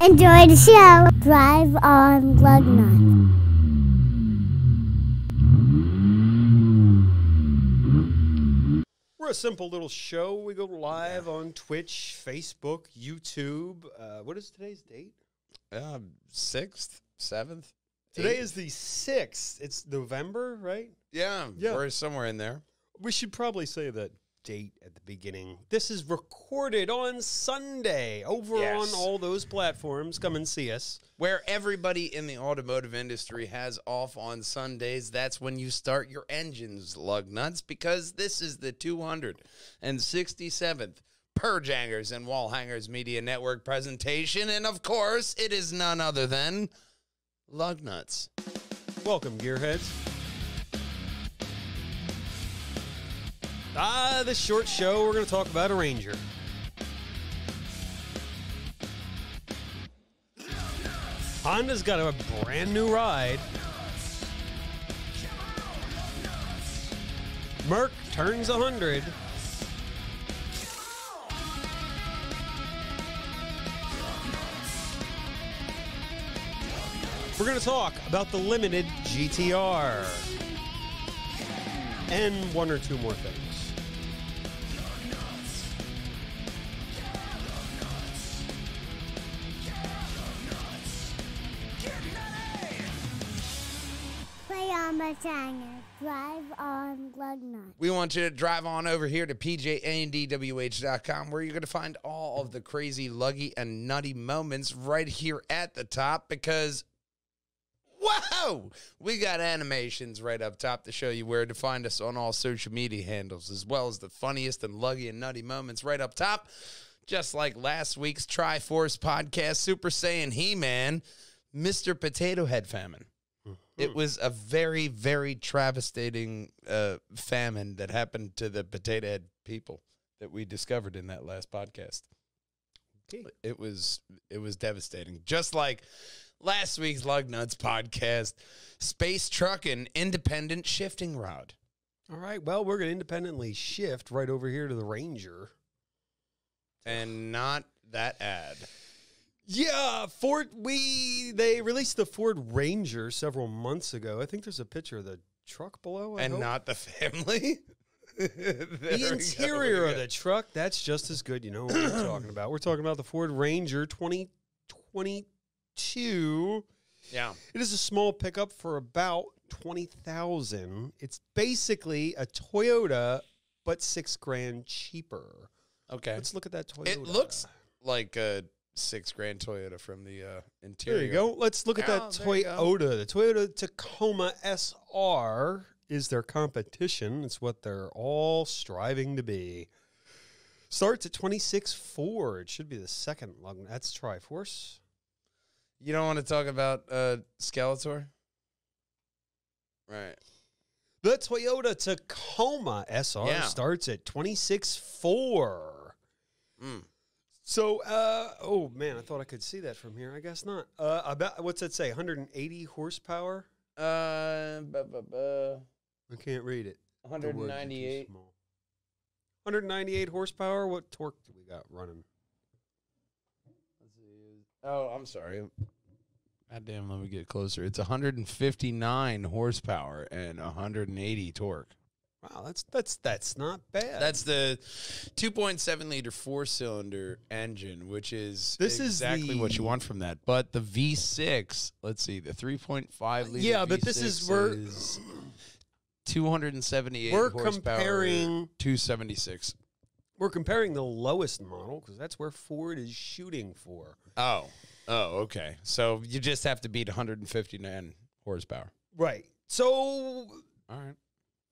Enjoy the show. Drive on Lugnutz. We're a simple little show. We go live on Twitch, Facebook, YouTube. What is today's date? 6th, 7th. Today 8th. is the 6th. It's November, right? Yeah, we're somewhere in there. We should probably say the date at the beginning. This is recorded on Sunday over on all those platforms. Come and see us. Where everybody in the automotive industry has off on Sundays, that's when you start your engines, Lugnutz, because this is the 267th Perjangers and Wallhangers Media Network presentation, and of course, it is none other than Lugnutz. Welcome, gearheads. This short show, we're going to talk about a Ranger. Honda's got a brand new ride. Merc turns 100. We're going to talk about the limited Gt-R. And one or two more things. Play on my channel. Drive on Lugnutz. We want you to drive on over here to pjandwh.com, where you're going to find all of the crazy, luggy, and nutty moments right here at the top, because whoa! We got animations right up top to show you where to find us on all social media handles, as well as the funniest and luggy and nutty moments right up top. Just like last week's Triforce podcast, Super Saiyan He-Man, Mr. Potato Head Famine. It was a very, very travestating famine that happened to the Potato Head people that we discovered in that last podcast. Okay. It was devastating. Just like last week's Lugnutz podcast, space truck and independent shifting rod. All right, well, we're going to independently shift right over here to the Ranger. And not that ad. Yeah, they released the Ford Ranger several months ago. I think there's a picture of the truck below. I hope. Not the family. The interior of the truck, that's just as good. You know what we're talking about. We're talking about the Ford Ranger 2022. Yeah. It is a small pickup for about $20,000. It's basically a Toyota, but $6,000 cheaper. Okay. Let's look at that Toyota. It looks like a $6,000 Toyota from the interior. There you go. Let's look at that Toyota. The Toyota Tacoma SR is their competition. It's what they're all striving to be. Starts at $26,400. It should be the second lug. That's Triforce. You don't want to talk about Skeletor? Right. The Toyota Tacoma SR starts at $26,400. So, oh man, I thought I could see that from here. I guess not. About what's that say? 180 horsepower. I can't read it. 198. 198 horsepower. What torque do we got running? Let's see. Oh, I'm sorry. God damn, let me get closer. It's 159 horsepower and 180 torque. Wow, that's not bad. That's the 2.7 liter 4-cylinder engine, which is exactly what you want from that. But the V6, let's see, the 3.5 liter. Yeah, but V6 this is where 278 horsepower, comparing 276. We're comparing the lowest model because that's where Ford is shooting for. Oh, okay. So you just have to beat 159 horsepower. Right. So, all right.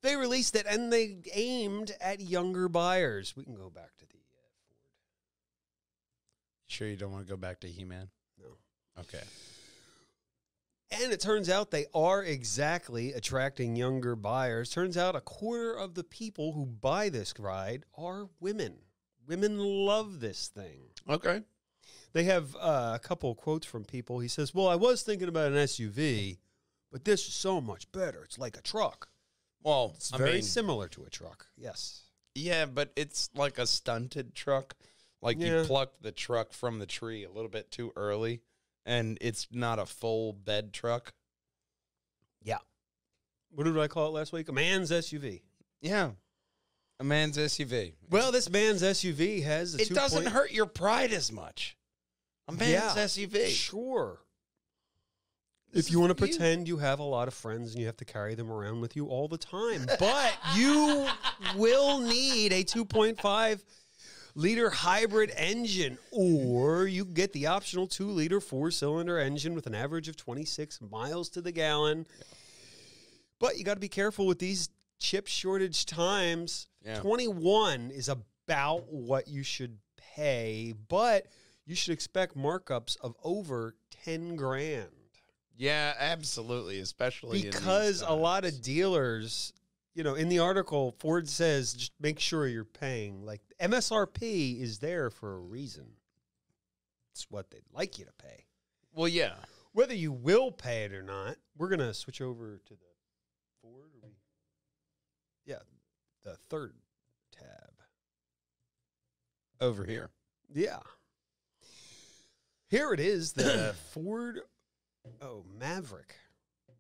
They released it, and they aimed at younger buyers. We can go back to the Ford. Sure you don't want to go back to He-Man? No. Okay. And it turns out they are exactly attracting younger buyers. Turns out a quarter of the people who buy this ride are women. Women love this thing. Okay. They have a couple of quotes from people. He says, well, I was thinking about an SUV, but this is so much better. It's like a truck. Well, it's very similar to a truck. Yes. Yeah, but it's like a stunted truck. Like you plucked the truck from the tree a little bit too early, and it's not a full bed truck. Yeah. What did I call it last week? A man's SUV. Yeah. A man's SUV. Well, this man's SUV has a It doesn't hurt your pride as much. A man's SUV. Sure. If you want to pretend you have a lot of friends and you have to carry them around with you all the time. But you will need a 2.5-liter hybrid engine, or you get the optional 2-liter 4-cylinder engine with an average of 26 miles to the gallon. But you got to be careful with these chip shortage times. Yeah. 21 is about what you should pay, but you should expect markups of over 10 grand. Yeah, absolutely, especially because a lot of dealers, in the article, Ford says just make sure you're paying. Like, MSRP is there for a reason. It's what they'd like you to pay. Well, yeah. Whether you will pay it or not, we're going to switch over to the Ford. The third tab. Over here. Yeah. Here it is, the Ford Maverick. I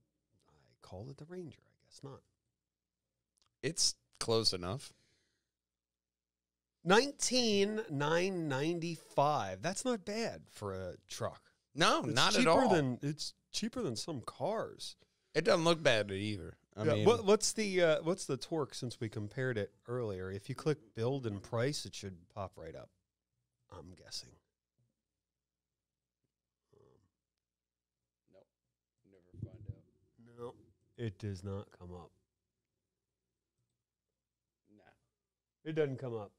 called it the Ranger. I guess not. It's close enough. $19,995. That's not bad for a truck. No, not at all. It's cheaper than some cars. It doesn't look bad either. I mean, what's the torque since we compared it earlier? If you click build and price, it should pop right up. I'm guessing. Nope. Never find out. No, it does not come up. Nah. It doesn't come up.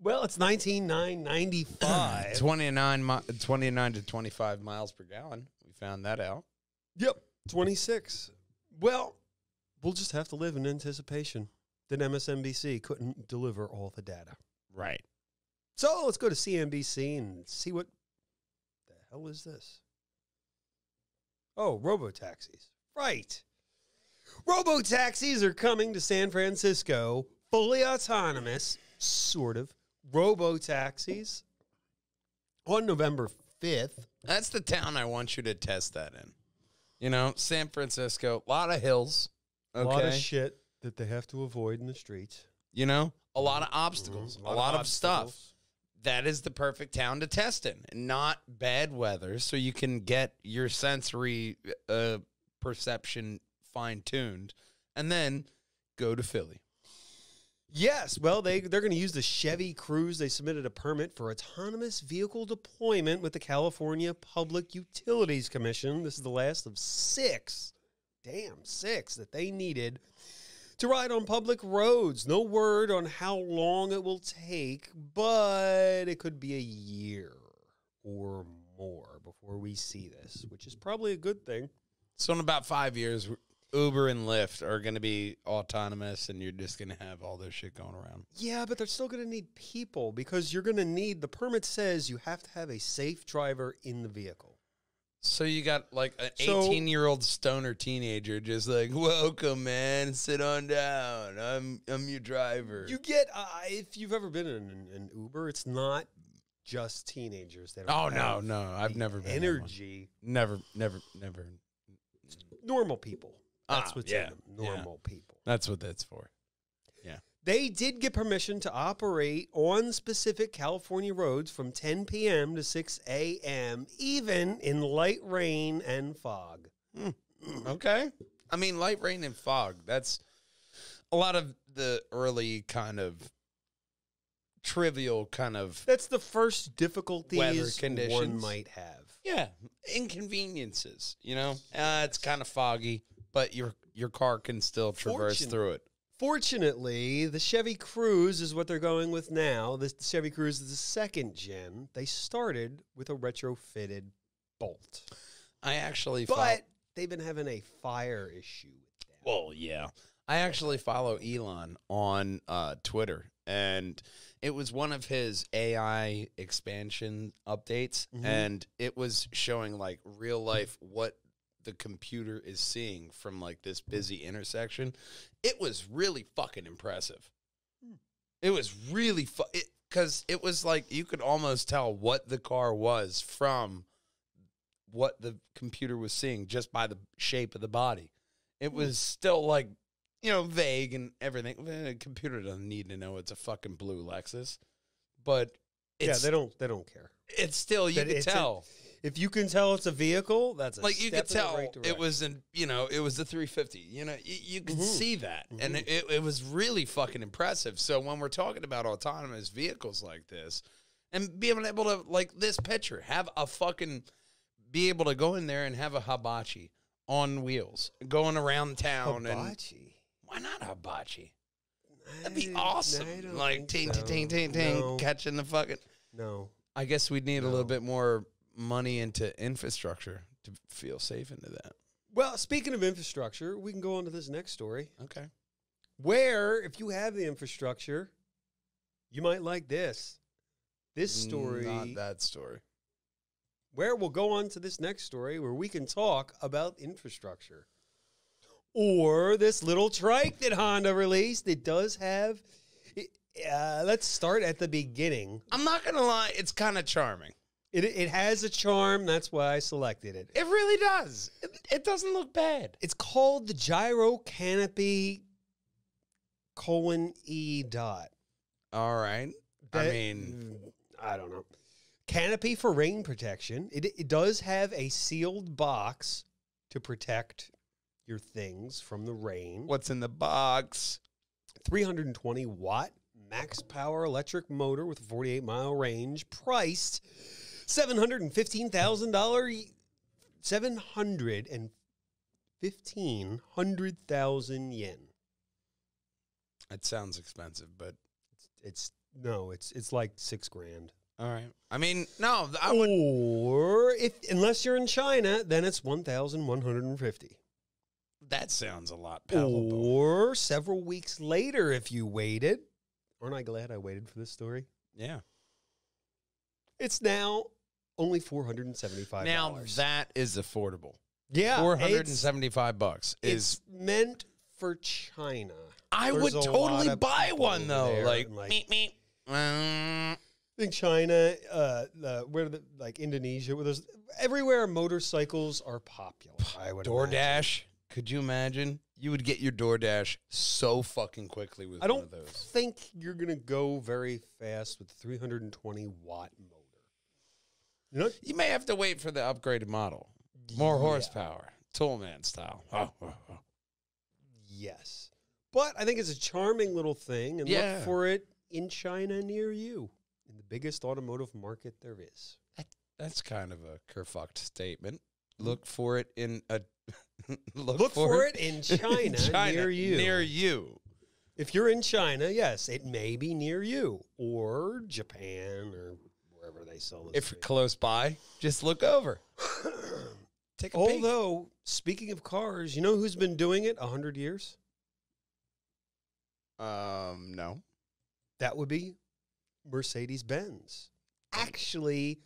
Well, it's 19,995. 29 to 25 miles per gallon. We found that out. Yep, 26. Well, we'll just have to live in anticipation that MSNBC couldn't deliver all the data. Right. So let's go to CNBC and see what the hell is this. Oh, Robo Taxis. Right. Robo Taxis are coming to San Francisco, fully autonomous, sort of. Robo Taxis on November 5th. That's the town I want you to test that in. San Francisco, a lot of hills. Okay. A lot of shit that they have to avoid in the streets. A lot of obstacles, a lot of stuff. That is the perfect town to test in. Not bad weather, so you can get your sensory perception fine-tuned, and then go to Philly. Yes, well, they're going to use the Chevy Cruze. They submitted a permit for autonomous vehicle deployment with the California Public Utilities Commission. This is the last of six that they needed to ride on public roads. No word on how long it will take, but it could be a year or more before we see this, which is probably a good thing. So in about 5 years, Uber and Lyft are going to be autonomous, and you're just going to have all this shit going around. Yeah, but they're still going to need people because you're going to need, the permit says you have to have a safe driver in the vehicle. So you got like an 18-year-old stoner teenager just like, welcome, man, sit on down. I'm your driver. You get, if you've ever been in an Uber, it's not just teenagers that are. Oh, no. I've never been. Energy. Never. Normal people. That's what's in them. Normal people. That's what that's for. Yeah. They did get permission to operate on specific California roads from 10 p.m. to 6 a.m., even in light rain and fog. Okay. I mean, light rain and fog, that's a lot of the early kind of trivial kind of. That's the first difficulties weather conditions one might have. Yeah. Inconveniences, it's kind of foggy, but your car can still traverse through it. Fortunately, the Chevy Cruze is what they're going with now. The Chevy Cruze is the second gen. They started with a retrofitted Bolt. But they've been having a fire issue with that. Well, yeah. I actually follow Elon on Twitter, and it was one of his AI expansion updates, and it was showing, like, real life what the computer is seeing from, like, this busy intersection. It was really fucking impressive. It was really because it was like you could almost tell what the car was from what the computer was seeing just by the shape of the body. It was still like, vague and everything. A computer doesn't need to know it's a fucking blue Lexus, but they don't care. It's still you can tell. If you can tell it's a vehicle, that's a like you step could tell in the right direction. it was it was the 350. You could see that, and it was really fucking impressive. So when we're talking about autonomous vehicles like this, and being able to like this picture, be able to go in there and have a hibachi on wheels, going around town. Hibachi? And why not hibachi? That'd be awesome. Like ting, No. catching the fucking. No. I guess we'd need a little bit more money into infrastructure to feel safe into that. Well, speaking of infrastructure, we can go on to this next story. Okay. Where, if you have the infrastructure, you might like this. This story. Not that story. Where we'll go on to this next story where we can talk about infrastructure. Or this little trike that Honda released. It does have. Let's start at the beginning. I'm not going to lie. It's kind of charming. It has a charm. That's why I selected it. It really does. It doesn't look bad. It's called the Gyro Canopy :E dot. All right. I don't know. Canopy for rain protection. It does have a sealed box to protect your things from the rain. What's in the box? 320 watt max power electric motor with a 48-mile range, priced $715,000, $715,000 yen. It sounds expensive, but it's like $6,000. All right. I mean, no, I would. Or unless you're in China, then it's 1,150. That sounds a lot palatable. Or several weeks later, if you waited. Aren't I glad I waited for this story? Yeah. It's now only $475. Now that is affordable. Yeah, $475 it's meant for China. I would totally buy one though. Like, meep. I think China, Indonesia, where there's everywhere motorcycles are popular. I would Door imagine. Dash. Could you imagine? You would get your Door Dash so fucking quickly with one of those. I don't think you're gonna go very fast with 320 watt motor. You may have to wait for the upgraded model. More horsepower, Toolman style. Yes, but I think it's a charming little thing, and look for it in China near you, in the biggest automotive market there is. That's kind of a kerfucked statement. Look for it in a. Look for it in China, near you. Near you. If you're in China, yes, it may be near you, or Japan, or wherever they sell this. If you're close by, just look over. Take a peek. Although, speaking of cars, you know who's been doing it 100 years? No. That would be Mercedes-Benz. Actually,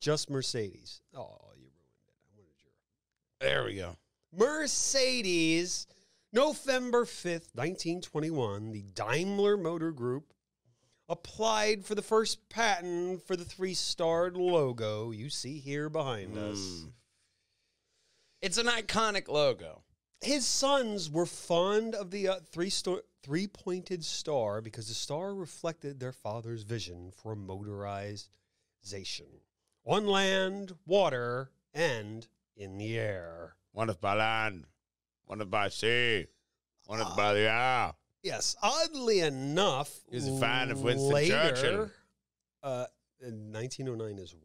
just Mercedes. Oh, you ruined it. I wanted your... There we go. Mercedes, November 5th, 1921, the Daimler Motor Group applied for the first patent for the three-starred logo you see here behind us. It's an iconic logo. His sons were fond of the three-pointed star because the star reflected their father's vision for motorization on land, water, and in the air. One is by land, one is by sea, one is by the air. Yes, oddly enough, He was a fan of Winston Churchill. 1909 is wrong.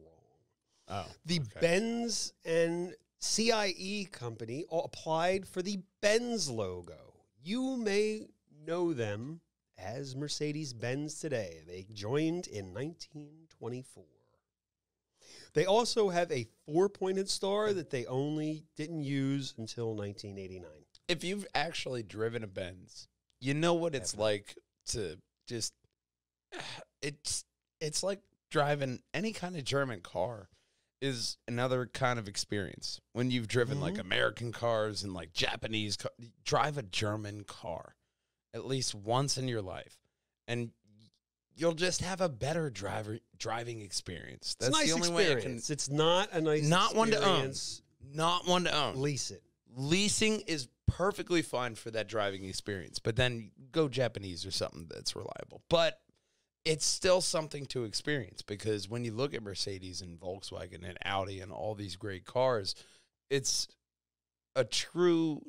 Oh, The Benz and CIE company applied for the Benz logo. You may know them as Mercedes-Benz today. They joined in 1924. They also have a four-pointed star that they only didn't use until 1989. If you've actually driven a Benz, you know what it's like to just, it's like driving any kind of German car is another kind of experience. When you've driven like American cars and like Japanese cars, drive a German car at least once in your life. And you'll just have a better driving experience. That's It's a nice the only way I can. It's not a nice Not one to own. experience. Not one to own. Lease it. Leasing is perfectly fine for that driving experience, but then go Japanese or something that's reliable. But it's still something to experience, because when you look at Mercedes and Volkswagen and Audi and all these great cars, it's a true,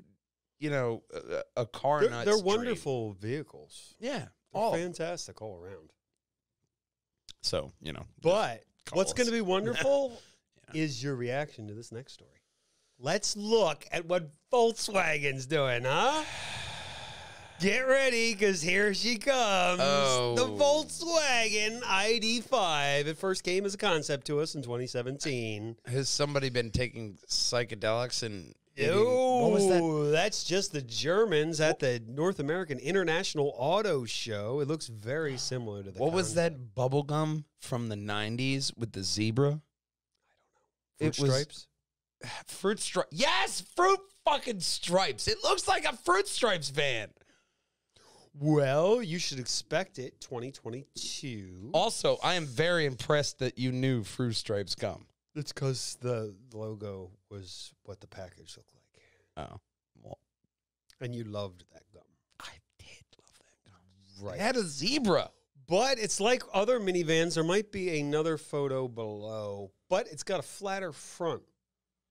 a car nuts They're dream. wonderful vehicles. Yeah. They're All. fantastic all around. So, But what's Calls. going to be wonderful is your reaction to this next story. Let's look at what Volkswagen's doing, huh? Get ready, because here she comes. Oh. The Volkswagen Id5. It first came as a concept to us in 2017. Has somebody been taking psychedelics and Oh, what was that? that's just the Germans at the North American International Auto Show. It looks very similar to the What was concept. that bubble gum from the 90s with the zebra? Fruit It was- Stripes? Fruit Stripes. Yes, Fruit fucking Stripes. It looks like a Fruit Stripes van. Well, you should expect it 2022. Also, I am very impressed that you knew Fruit Stripes gum. It's because the logo was what the package looked like. Oh, well, And you loved that gum. I did love that gum. Right. It had a zebra. But it's like other minivans. There might be another photo below, but it's got a flatter front,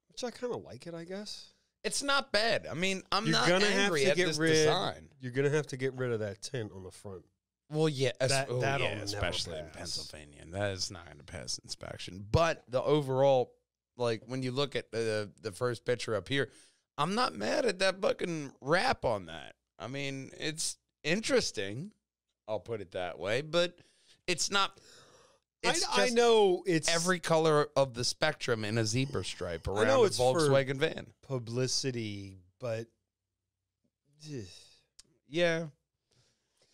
which I kind of like it, I guess. It's not bad. I mean, I'm You're not gonna angry have to at get this rid. design. You're gonna have to get rid of that tint on the front. Well, yeah, That'll never especially in pass. Pennsylvania. That is not going to pass inspection. But the overall, like, when you look at the first picture up here, I'm not mad at that fucking wrap on that. I mean, it's interesting. I'll put it that way. But it's not. It's I know it's every color of the spectrum in a zebra stripe around know a it's for- Volkswagen van. publicity, but Yeah.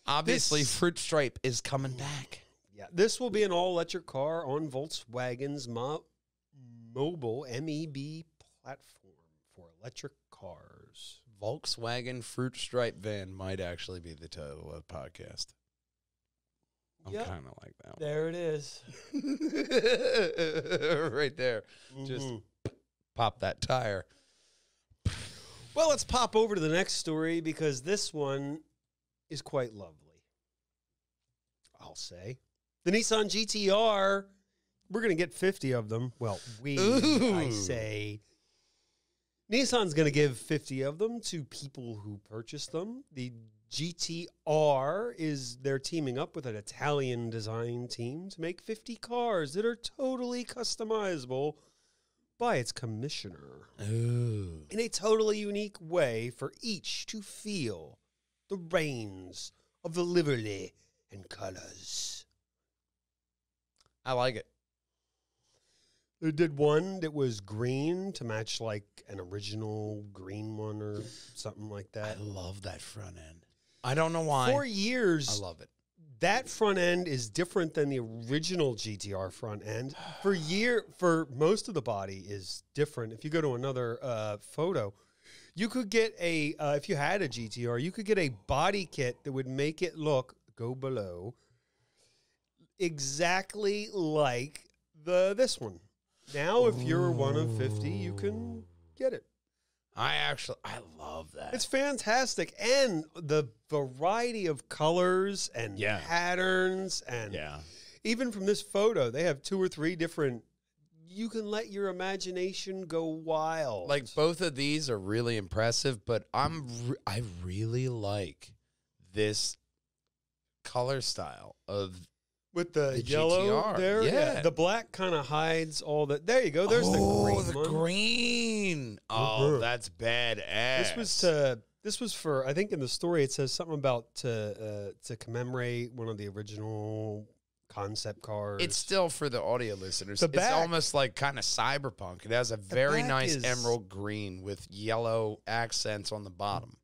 Obviously, This- Fruit Stripe is coming back. yeah, this will be an all-electric car on Volkswagen's mobile MEB platform for electric cars. Volkswagen Fruit Stripe van might actually be the title of the podcast. I'm Yep. kind of like that There it is. one. Right there. Just Mhm. pop that tire. Well, let's pop over to the next story because this one is quite lovely. I'll say. The Nissan Gt-R, we're going to get 50 of them. Well, I Ooh. say. Nissan's going to give 50 of them to people who purchase them. The Gt-R they're teaming up with an Italian design team to make 50 cars that are totally customizable by its commissioner Ooh. in a totally unique way for each to feel the reigns of the livery and colors. I like it. They did one that was green to match like an original green one or something like that. I love that front end. I don't know why. For years, I love it. that front end is different than the original Gt-R front end. For most of the body is different. If you go to another photo, you could get if you had a Gt-R, you could get a body kit that would make it go below, exactly like this one. Now, if you're one of 50, you can get it. I love that. It's fantastic. And the variety of colors and Yeah. patterns. And even from this photo, they have 2 or 3 different. You can let your imagination go wild. Like, both of these are really impressive, but I really like this color style of with the the yellow GT-R, there. yeah. The black kind of hides all that. There you go. There's the green one. green. Oh, Uh-huh. that's badass. This was for, I think in the story it says something about to commemorate one of the original concept cars. It's still for the audio listeners. The It's back- almost like kind of cyberpunk. It has a very back nice is- emerald green with yellow accents on the bottom.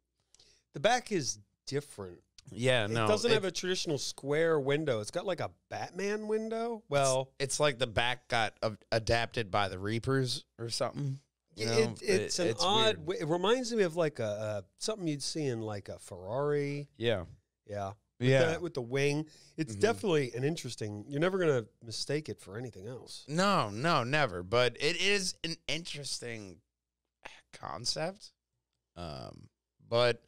the back is different. Yeah, It doesn't have a traditional square window. It's got like a Batman window. Well, it's like the back got adapted by the Reapers or something. You know, it's an it's odd. weird. It reminds me of like a something you'd see in like a Ferrari. Yeah. Yeah, with the wing. It's definitely an interesting. You're never gonna mistake it for anything else. No, never. But it is an interesting concept. But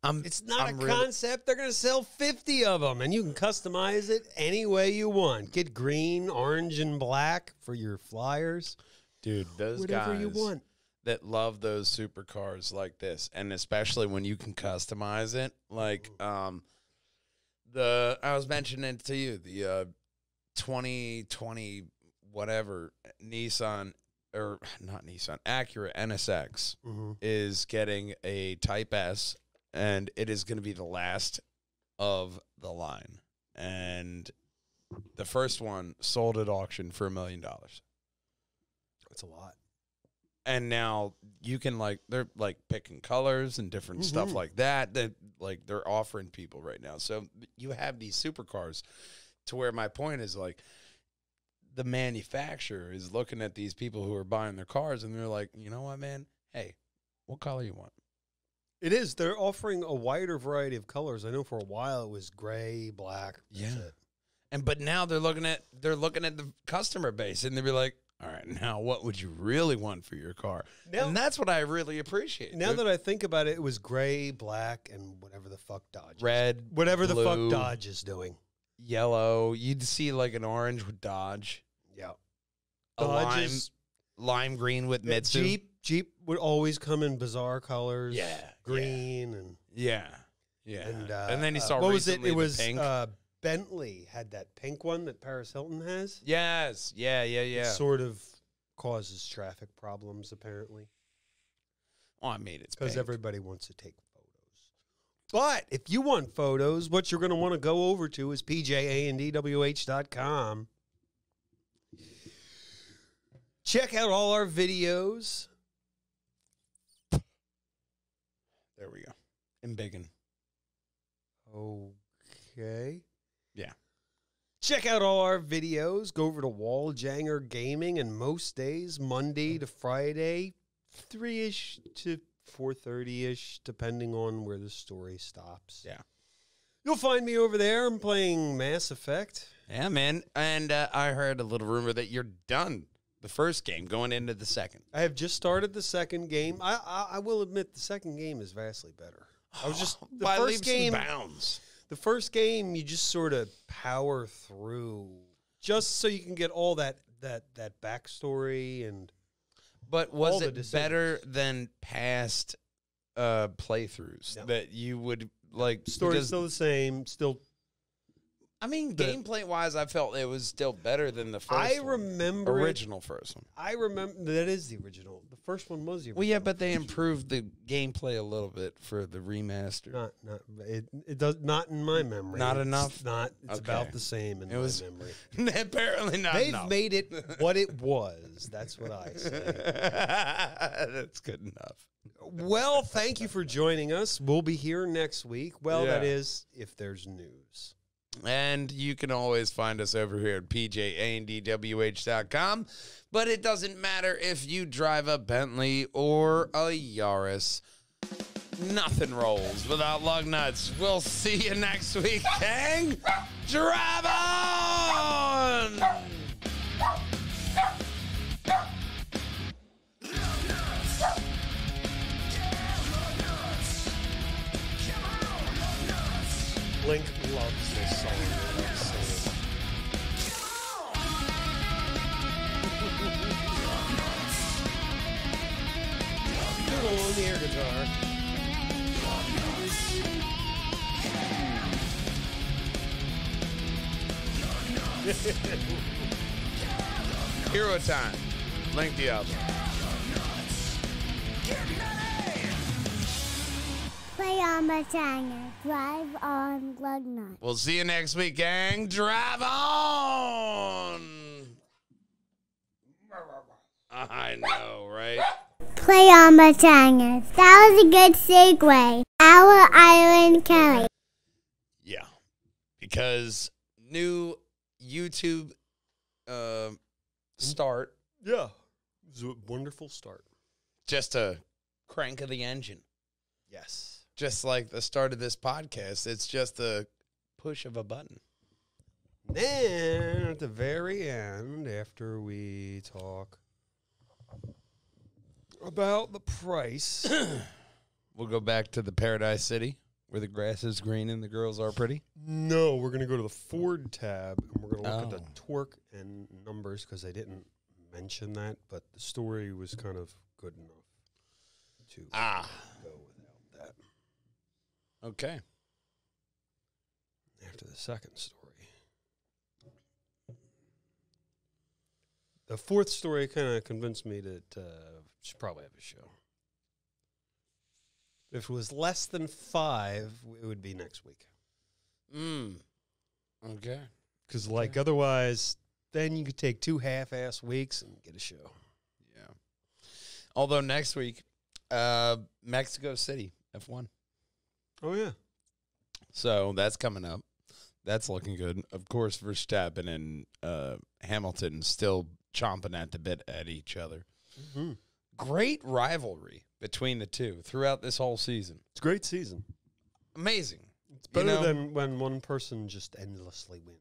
It's not I'm a concept. They're going to sell 50 of them, and you can customize it any way you want. Get green, orange, and black for your flyers. Dude, those Whatever guys you want. that love those supercars like this, and especially when you can customize it, like I was mentioning to you, the 2020 whatever Nissan, or not Nissan, Acura NSX is getting a Type S, and it is going to be the last of the line. And the first one sold at auction for $1 million. That's a lot. And now you can, like, they're like picking colors and different stuff like that like they're offering people right now. So you have these supercars to where my point is, like, the manufacturer is looking at these people who are buying their cars, and they're like, you know what, man? Hey, what color you want? It is. They're offering a wider variety of colors. I know for a while it was gray, black. That's it. But now they're looking at the customer base, and they'll be like, all right, now what would you really want for your car? And that's what I really appreciate. Now that I think about it, it was gray, black, and whatever the fuck Dodge. Red, whatever blue, the fuck Dodge is doing. Yellow. You'd see like an orange with Dodge. Yeah. A lime green with Mitsu. Jeep would always come in bizarre colors. Yeah. Green and and then you saw what was it? recently It was pink. Bentley had that pink one that Paris Hilton has. Yes. Yeah. It sort of causes traffic problems, apparently. Oh, I mean, it's because pink. everybody wants to take photos. But if you want photos, what you're going to want to go over to is pjandwh.com. Check out all our videos. There we go. In biggin. Okay. Yeah. Check out all our videos. Go over to Walljanger Gaming, and most days, Monday to Friday, 3-ish to 4:30-ish, depending on where the story stops. Yeah. You'll find me over there. I'm playing Mass Effect. Yeah, man. And I heard a little rumor that you're done the first game, going into the second. I have just started the second game. I will admit the second game is vastly better. I was just the By first leaps game. and bounds. The first game, you just sort of power through, just so you can get all that backstory and. But was all the it decisions. better than past playthroughs that you would like? Story's still the same. Still. I mean, gameplay-wise, I felt it was still better than the first original first one. I remember that is the original. The first one was the original. Well, yeah, but they improved the gameplay a little bit for the remaster. It does not in my memory. Not enough? It's not. It's about the same in my memory. Apparently not They've enough. made it what it was. That's what I say. That's good enough. Well, thank you for joining us. We'll be here next week. Well, that is if there's news. And you can always find us over here at pjandwh.com. But it doesn't matter if you drive a Bentley or a Yaris. Nothing rolls without Lugnutz. We'll see you next week, gang. Drive on! Link loves this song. Fiddle on the air guitar. Hero time. Link the album. Play on Volkswagen. Drive on Lugnutz. We'll see you next week, gang. Drive on! I know, right? Play on Volkswagen. That was a good segue. Our Island Kelly. Yeah. Because new YouTube start. Yeah. It was a wonderful start. Just a crank of the engine. Yes. Just like the start of this podcast. It's just a push of a button. Then at the very end, after we talk about the price, We'll go back to the Paradise City where the grass is green and the girls are pretty. no, we're going to go to the Ford tab and we're going to look at Oh. the torque and numbers because I didn't mention that, but the story was kind of good enough to go without that. Okay. After the second story. The fourth story kind of convinced me that should probably have a show. If it was less than 5, it would be next week. Okay. Because, otherwise, then you could take 2 half-ass weeks and get a show. Yeah. Although next week, Mexico City, F1. Oh, yeah. So that's coming up. That's looking good. Of course, Verstappen and Hamilton still chomping at the bit at each other. Mm-hmm. Great rivalry between the two throughout this whole season. It's a great season. Amazing. It's better than when one person just endlessly wins.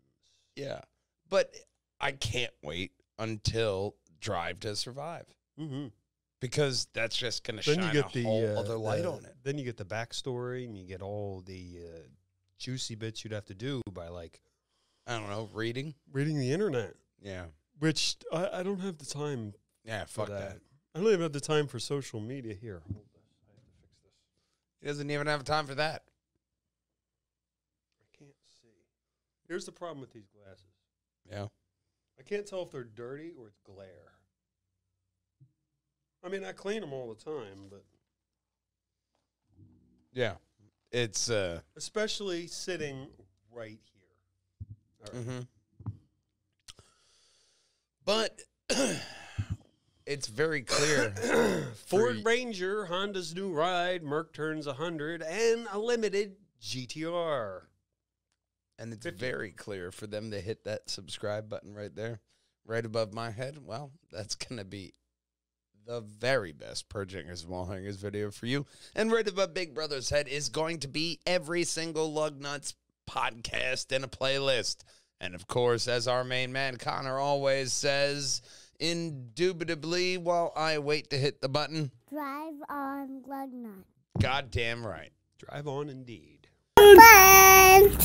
Yeah. But I can't wait until Drive to Survive. Mm-hmm. Because that's just going to Then shine you get a the whole other light on it. Then you get the backstory and you get all the juicy bits you'd have to do by, I don't know, reading? reading the internet. Yeah. Which I don't have the time Yeah, for fuck that. I don't even have the time for social media here. Hold this. I have to fix this. He doesn't even have time for that. I can't see. Here's the problem with these glasses. Yeah. I can't tell if they're dirty or it's glare. I mean, I clean them all the time, but Yeah. It's especially sitting right here. All right. But it's very clear. Ford Ranger, Honda's new ride, Merc turns 100, and a limited GT-R. And it's very clear for them to hit that subscribe button right there, right above my head. Well, that's going to be the very best Perjangers and Wallhangers video for you. And right above Big Brother's head is going to be every single Lugnutz podcast in a playlist. And, of course, as our main man, Connor, always says, indubitably, while I wait to hit the button, Drive on Lugnutz. goddamn right. Drive on indeed. Fun!